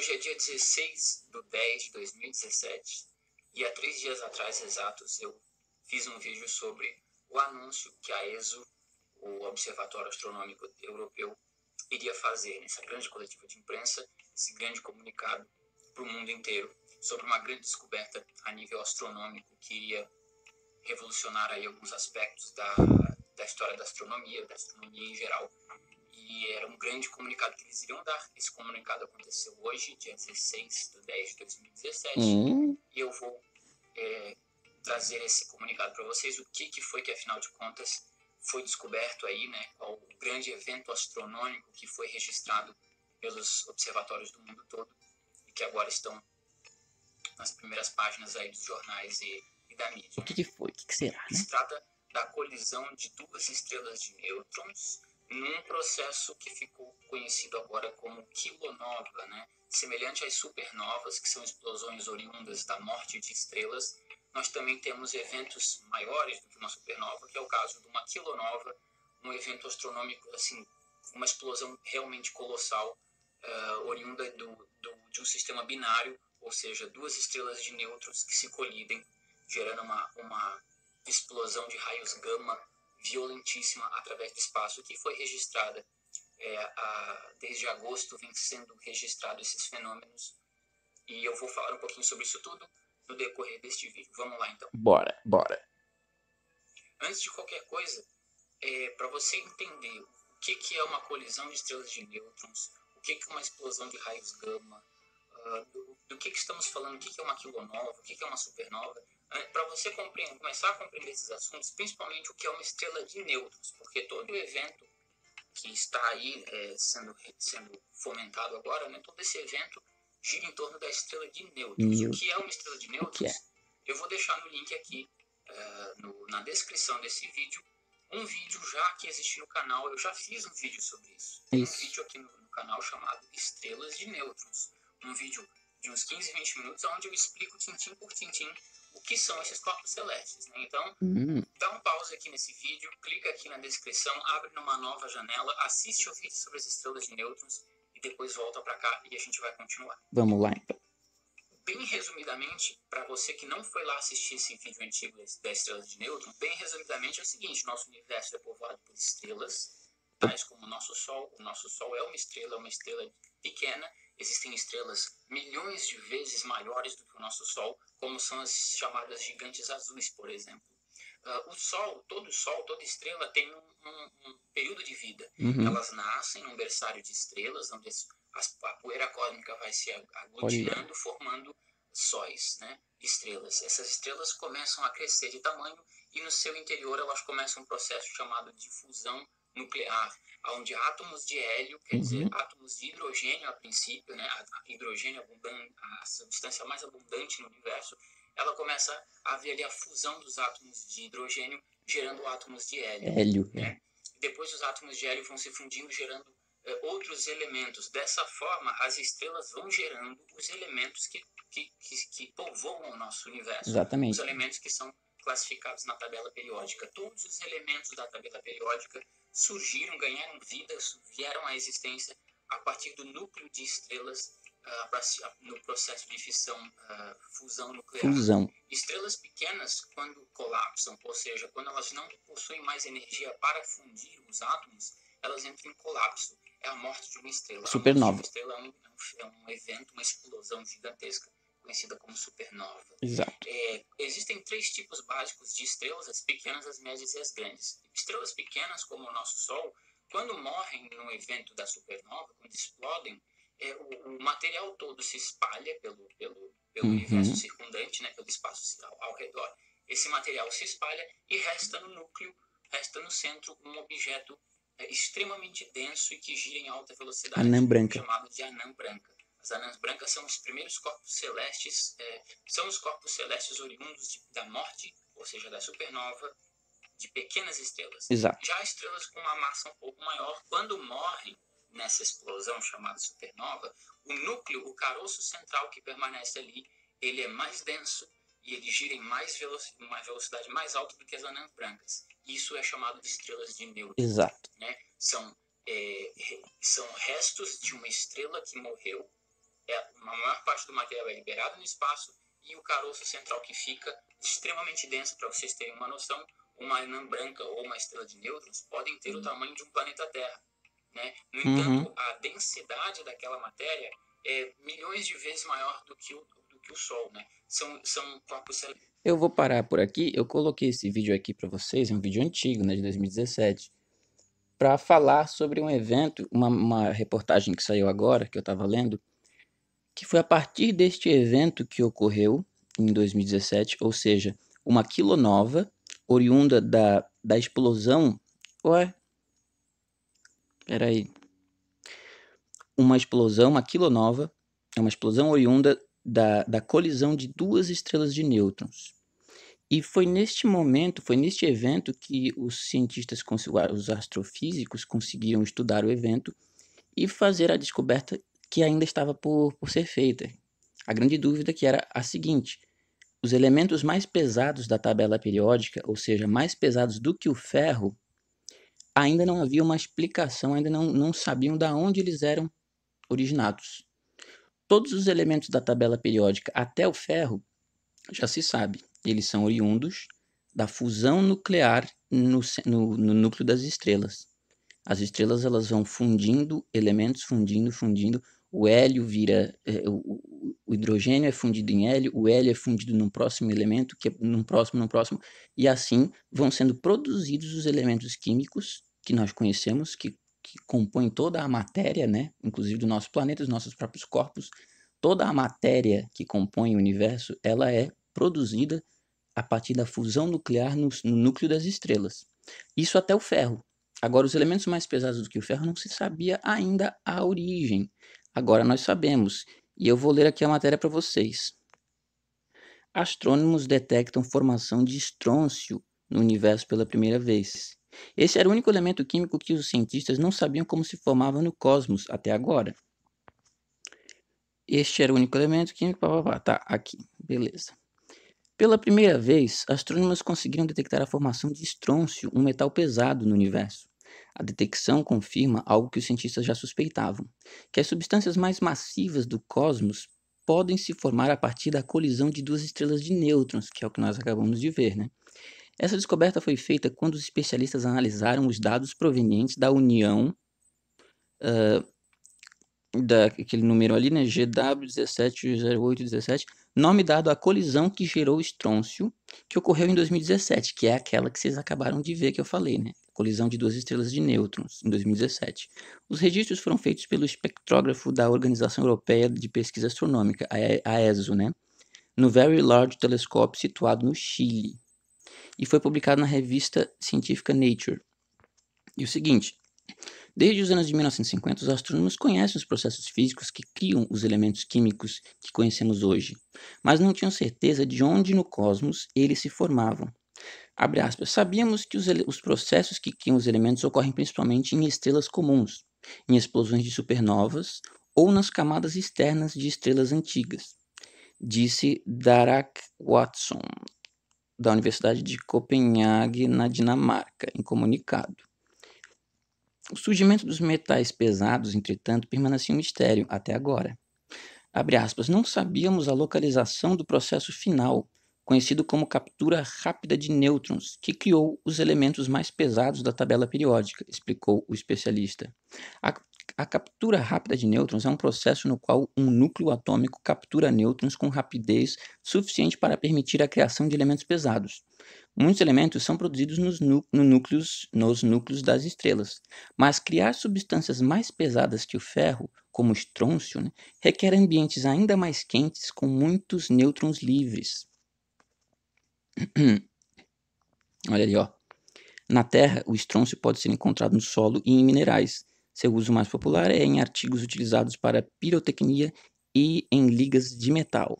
hoje é dia 16/10/2017 e há 3 dias atrás exatos eu fiz um vídeo sobre o anúncio que a ESO, o Observatório Astronômico Europeu, iria fazer nessa grande coletiva de imprensa, esse grande comunicado para o mundo inteiro sobre uma grande descoberta a nível astronômico que iria revolucionar aí alguns aspectos da história da astronomia em geral. E era um grande comunicado que eles iriam dar. Esse comunicado aconteceu hoje, dia 16/10/2017, e eu vou trazer esse comunicado para vocês, o que foi que, afinal de contas, foi descoberto aí, né? Qual o grande evento astronômico que foi registrado pelos observatórios do mundo todo e que agora estão nas primeiras páginas aí dos jornais e da mídia. O que foi? O que será, né? Se trata da colisão de duas estrelas de nêutrons num processo que ficou conhecido agora como quilonova, né? Semelhante às supernovas, que são explosões oriundas da morte de estrelas, nós também temos eventos maiores do que uma supernova, que é o caso de uma quilonova, um evento astronômico, assim, uma explosão realmente colossal, oriunda de um sistema binário, ou seja, duas estrelas de nêutrons que se colidem, gerando uma explosão de raios gama violentíssima através do espaço, que foi registrada desde agosto, vem sendo registrado esses fenômenos, e eu vou falar um pouquinho sobre isso tudo no decorrer deste vídeo. Vamos lá, então. Bora. Antes de qualquer coisa, para você entender o que é uma colisão de estrelas de nêutrons, o que é uma explosão de raios gama, do que estamos falando, o que é uma quilonova, o que é uma supernova, para você começar a compreender esses assuntos, principalmente o que é uma estrela de nêutrons, porque todo o evento que está aí sendo fomentado agora, né, todo esse evento gira em torno da estrela de nêutrons. O que é uma estrela de nêutrons? Eu vou deixar no link aqui, na descrição desse vídeo, um vídeo já que existe no canal. Eu já fiz um vídeo sobre isso. Um vídeo aqui no canal chamado Estrelas de Nêutrons. Um vídeo de uns 15, 20 minutos, onde eu explico tintim por tintim o que são esses corpos celestes, né? Então, dá um pause aqui nesse vídeo, clica aqui na descrição, abre numa nova janela, assiste o vídeo sobre as estrelas de nêutrons e depois volta para cá e a gente vai continuar. Vamos lá, então. Bem resumidamente, para você que não foi lá assistir esse vídeo antigo das estrelas de nêutrons, bem resumidamente é o seguinte: nosso universo é povoado por estrelas, tais como o nosso Sol. O nosso Sol é uma estrela pequena. Existem estrelas milhões de vezes maiores do que o nosso Sol, como são as chamadas gigantes azuis, por exemplo. O Sol, toda estrela tem um período de vida. Elas nascem num berçário de estrelas, onde a poeira cósmica vai se aglutinando, formando sóis, né? Estrelas. Essas estrelas começam a crescer de tamanho e no seu interior elas começam um processo chamado de fusão nuclear, onde átomos de hélio, quer dizer, átomos de hidrogênio a princípio, né? A hidrogênio abundante, a substância mais abundante no universo, ela começa a haver ali a fusão dos átomos de hidrogênio, gerando átomos de hélio, né? Depois os átomos de hélio vão se fundindo, gerando outros elementos. Dessa forma, as estrelas vão gerando os elementos que povoam o nosso universo. Exatamente. Os elementos que são classificados na tabela periódica. Todos os elementos da tabela periódica surgiram, ganharam vida, vieram à existência a partir do núcleo de estrelas no processo de fusão nuclear. Estrelas pequenas, quando colapsam, ou seja, quando elas não possuem mais energia para fundir os átomos, elas entram em colapso. É a morte de uma estrela. Supernova. A morte de uma estrela é um evento, uma explosão gigantesca, conhecida como supernova. Exato. Existem 3 tipos básicos de estrelas: as pequenas, as médias e as grandes. Estrelas pequenas, como o nosso Sol, quando morrem no evento da supernova, quando explodem, o material todo se espalha pelo universo circundante, né, pelo espaço ao redor. Esse material se espalha e resta no núcleo, resta no centro, um objeto extremamente denso e que gira em alta velocidade, anã branca, chamado de anã branca. As anãs brancas são os primeiros corpos celestes, são os corpos celestes oriundos da morte, ou seja, da supernova, de pequenas estrelas. Exato. Já estrelas com uma massa um pouco maior, quando morrem nessa explosão chamada supernova, o núcleo, o caroço central que permanece ali, ele é mais denso e ele gira em uma velocidade mais alta do que as anãs brancas. Isso é chamado de estrelas de nêutrons. Exato. Né? São restos de uma estrela que morreu, a maior parte do material é liberado no espaço e o caroço central que fica extremamente denso. Para vocês terem uma noção, uma anã branca ou uma estrela de nêutrons podem ter o tamanho de um planeta Terra, né? No entanto, a densidade daquela matéria é milhões de vezes maior do que o Sol, né? São corpos... Eu vou parar por aqui. Eu coloquei esse vídeo aqui para vocês, é um vídeo antigo, né, de 2017, para falar sobre um evento, uma reportagem que saiu agora, que eu estava lendo, que foi a partir deste evento que ocorreu em 2017, ou seja, uma quilonova oriunda da explosão. Ué, peraí. Uma explosão, uma quilonova, é uma explosão oriunda da colisão de duas estrelas de nêutrons. E foi neste momento, foi neste evento que os cientistas, os astrofísicos conseguiram estudar o evento e fazer a descoberta que ainda estava por ser feita. A grande dúvida que era a seguinte: os elementos mais pesados da tabela periódica, ou seja, mais pesados do que o ferro, ainda não havia uma explicação, ainda não sabiam de onde eles eram originados. Todos os elementos da tabela periódica até o ferro já se sabe, eles são oriundos da fusão nuclear no núcleo das estrelas. As estrelas elas vão fundindo elementos, fundindo. O hélio vira, o hidrogênio é fundido em hélio, o hélio é fundido num próximo elemento, que é num próximo, e assim vão sendo produzidos os elementos químicos que nós conhecemos, que compõem toda a matéria, né? Inclusive do nosso planeta, dos nossos próprios corpos. Toda a matéria que compõe o universo, ela é produzida a partir da fusão nuclear no núcleo das estrelas. Isso até o ferro. Agora, os elementos mais pesados do que o ferro não se sabia ainda a origem. Agora nós sabemos, e eu vou ler aqui a matéria para vocês. Astrônomos detectam formação de estrôncio no universo pela primeira vez. Esse era o único elemento químico que os cientistas não sabiam como se formava no cosmos até agora. Este era o único elemento químico, tá, aqui, beleza. Pela primeira vez, astrônomos conseguiram detectar a formação de estrôncio, um metal pesado no universo. A detecção confirma algo que os cientistas já suspeitavam, que as substâncias mais massivas do cosmos podem se formar a partir da colisão de duas estrelas de nêutrons, que é o que nós acabamos de ver, né? Essa descoberta foi feita quando os especialistas analisaram os dados provenientes da união daquele número ali, né, GW170817, nome dado à colisão que gerou o estrôncio, que ocorreu em 2017, que é aquela que vocês acabaram de ver que eu falei, né? Colisão de duas estrelas de nêutrons, em 2017. Os registros foram feitos pelo espectrógrafo da Organização Europeia de Pesquisa Astronômica, a ESO, né? No Very Large Telescope, situado no Chile. E foi publicado na revista científica Nature. E o seguinte: desde os anos de 1950, os astrônomos conhecem os processos físicos que criam os elementos químicos que conhecemos hoje, mas não tinham certeza de onde no cosmos eles se formavam. Abre aspas, sabíamos que os processos que criam os elementos ocorrem principalmente em estrelas comuns, em explosões de supernovas ou nas camadas externas de estrelas antigas, disse Darak Watson, da Universidade de Copenhague, na Dinamarca, em comunicado. O surgimento dos metais pesados, entretanto, permanecia um mistério até agora. Abre aspas, não sabíamos a localização do processo final, conhecido como captura rápida de nêutrons, que criou os elementos mais pesados da tabela periódica, explicou o especialista. A captura rápida de nêutrons é um processo no qual um núcleo atômico captura nêutrons com rapidez suficiente para permitir a criação de elementos pesados. Muitos elementos são produzidos nos núcleos das estrelas, mas criar substâncias mais pesadas que o ferro, como o estrôncio, né, requer ambientes ainda mais quentes com muitos nêutrons livres. Olha ali, ó. Na Terra, o estrôncio pode ser encontrado no solo e em minerais. Seu uso mais popular é em artigos utilizados para pirotecnia e em ligas de metal.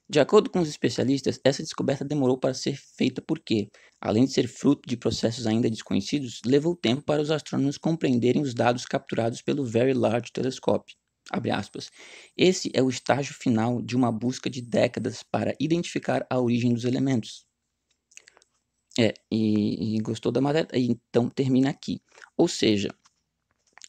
De acordo com os especialistas, essa descoberta demorou para ser feita porque, além de ser fruto de processos ainda desconhecidos, levou tempo para os astrônomos compreenderem os dados capturados pelo Very Large Telescope. Abre aspas. Esse é o estágio final de uma busca de décadas para identificar a origem dos elementos. E gostou da matéria? Então termina aqui. Ou seja,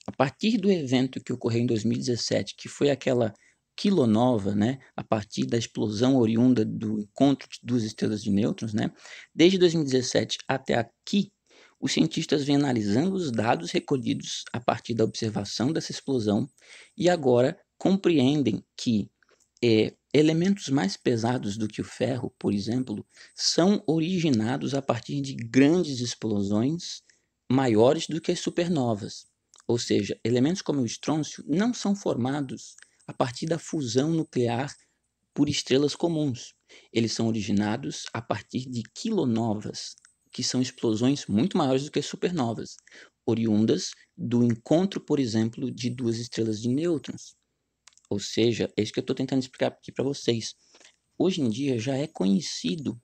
a partir do evento que ocorreu em 2017, que foi aquela quilonova, né, a partir da explosão oriunda do encontro de duas estrelas de nêutrons, né, desde 2017 até aqui, os cientistas vêm analisando os dados recolhidos a partir da observação dessa explosão e agora compreendem que elementos mais pesados do que o ferro, por exemplo, são originados a partir de grandes explosões maiores do que as supernovas. Ou seja, elementos como o estrôncio não são formados a partir da fusão nuclear por estrelas comuns. Eles são originados a partir de quilonovas, que são explosões muito maiores do que as supernovas, oriundas do encontro, por exemplo, de duas estrelas de nêutrons. Ou seja, é isso que eu estou tentando explicar aqui para vocês. Hoje em dia já é conhecido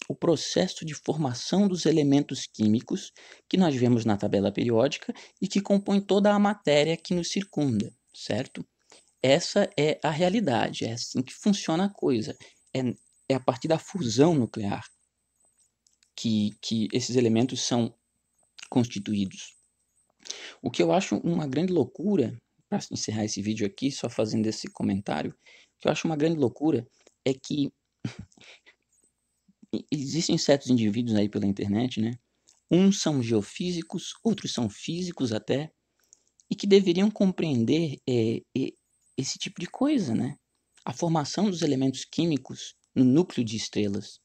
o processo de formação dos elementos químicos que nós vemos na tabela periódica e que compõem toda a matéria que nos circunda, certo? Essa é a realidade, é assim que funciona a coisa. É a partir da fusão nuclear que esses elementos são constituídos. O que eu acho uma grande loucura, para encerrar esse vídeo aqui, só fazendo esse comentário, o que eu acho uma grande loucura é que existem certos indivíduos aí pela internet, né? Uns são geofísicos, outros são físicos até, e que deveriam compreender esse tipo de coisa, né? A formação dos elementos químicos no núcleo de estrelas.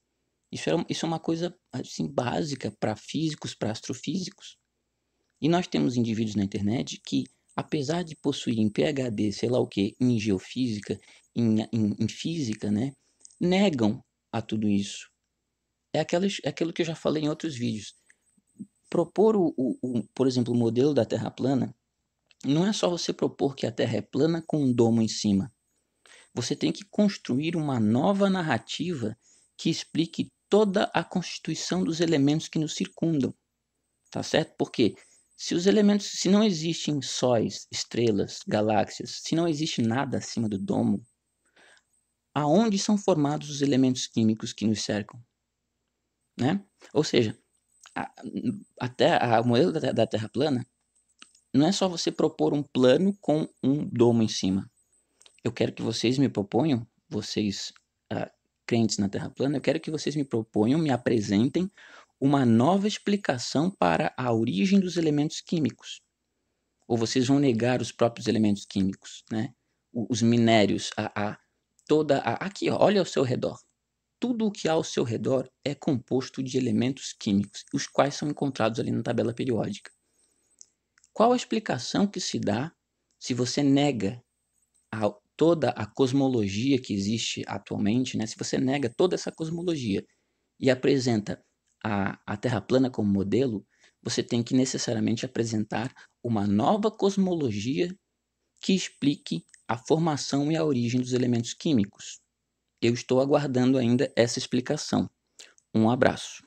Isso é uma coisa assim, básica para físicos, para astrofísicos. E nós temos indivíduos na internet que, apesar de possuírem PhD, sei lá o que, em geofísica, em física, né, negam a tudo isso. É aquilo que eu já falei em outros vídeos. Propor, por exemplo, o modelo da Terra plana, não é só você propor que a Terra é plana com um domo em cima. Você tem que construir uma nova narrativa que explique toda a constituição dos elementos que nos circundam. Tá certo? Porque se não existem sóis, estrelas, galáxias, se não existe nada acima do domo, aonde são formados os elementos químicos que nos cercam? Né? Ou seja, o modelo da Terra plana não é só você propor um plano com um domo em cima. Eu quero que vocês me proponham, vocês crentes na Terra plana, eu quero que vocês me proponham, me apresentem uma nova explicação para a origem dos elementos químicos. Ou vocês vão negar os próprios elementos químicos, né? Os minérios, aqui, ó, olha ao seu redor. Tudo o que há ao seu redor é composto de elementos químicos, os quais são encontrados ali na tabela periódica. Qual a explicação que se dá se você nega toda a cosmologia que existe atualmente, né? Se você nega toda essa cosmologia e apresenta a Terra plana como modelo, você tem que necessariamente apresentar uma nova cosmologia que explique a formação e a origem dos elementos químicos. Eu estou aguardando ainda essa explicação. Um abraço.